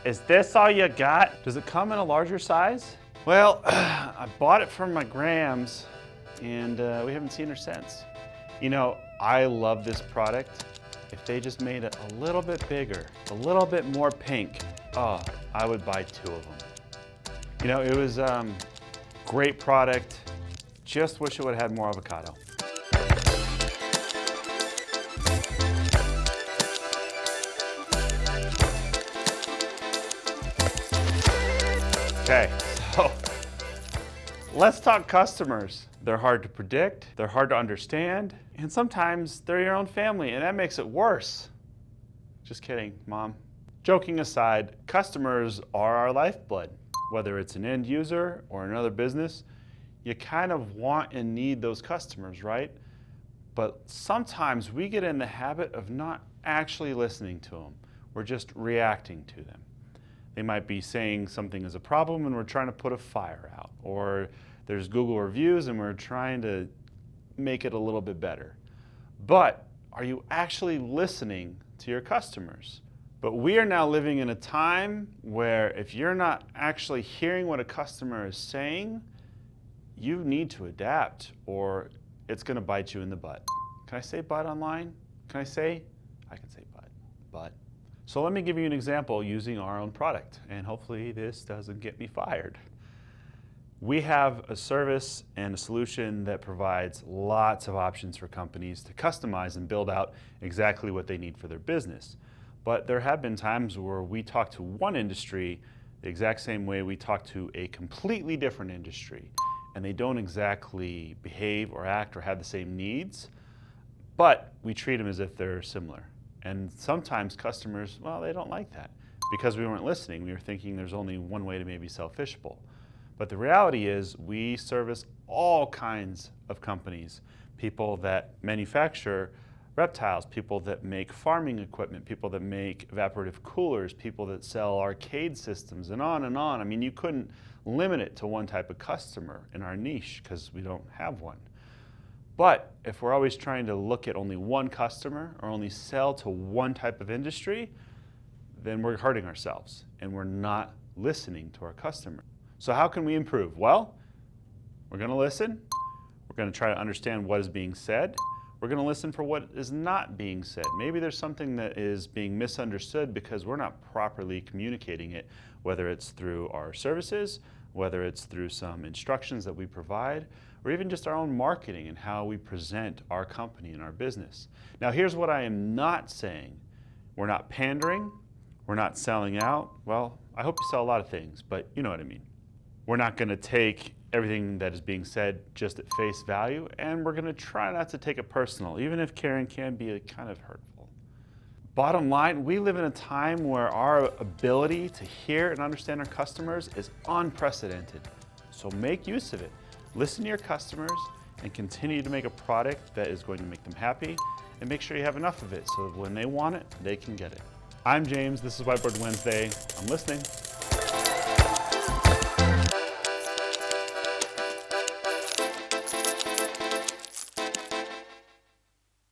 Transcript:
Is this all you got? Does it come in a larger size? Well, I bought it from my Grams and we haven't seen her since. You know, I love this product. If they just made it a little bit bigger, a little bit more pink, oh, I would buy 2 of them. You know, it was great product. Just wish it would have had more avocado. Okay, so let's talk customers. They're hard to predict, they're hard to understand, and sometimes they're your own family, and that makes it worse. Just kidding, Mom. Joking aside, customers are our lifeblood. Whether it's an end user or another business, you kind of want and need those customers, right? But sometimes we get in the habit of not actually listening to them. We're just reacting to them. They might be saying something is a problem and we're trying to put a fire out. Or there's Google reviews and we're trying to make it a little bit better. But are you actually listening to your customers? But we are now living in a time where if you're not actually hearing what a customer is saying, you need to adapt or it's going to bite you in the butt. Can I say butt online? Can I say? I can say butt. So let me give you an example using our own product, and hopefully this doesn't get me fired. We have a service and a solution that provides lots of options for companies to customize and build out exactly what they need for their business. But there have been times where we talk to one industry the exact same way we talk to a completely different industry, and they don't exactly behave or act or have the same needs, but we treat them as if they're similar. And sometimes customers, well, they don't like that because we weren't listening. We were thinking there's only one way to maybe sell Fishbowl. But the reality is we service all kinds of companies, people that manufacture reptiles, people that make farming equipment, people that make evaporative coolers, people that sell arcade systems, and on and on. I mean, you couldn't limit it to one type of customer in our niche because we don't have one. But if we're always trying to look at only one customer or only sell to one type of industry, then we're hurting ourselves and we're not listening to our customer. So how can we improve? Well, we're going to listen. We're going to try to understand what is being said. We're going to listen for what is not being said. Maybe there's something that is being misunderstood because we're not properly communicating it, whether it's through our services, whether it's through some instructions that we provide, or even just our own marketing and how we present our company and our business. Now, here's what I am not saying. We're not pandering. We're not selling out. Well, I hope you sell a lot of things, but you know what I mean. We're not going to take everything that is being said just at face value, and we're going to try not to take it personal, even if caring can be kind of hurtful. Bottom line, we live in a time where our ability to hear and understand our customers is unprecedented. So make use of it. Listen to your customers and continue to make a product that is going to make them happy, and make sure you have enough of it so that when they want it, they can get it. I'm James, this is Whiteboard Wednesday. I'm listening.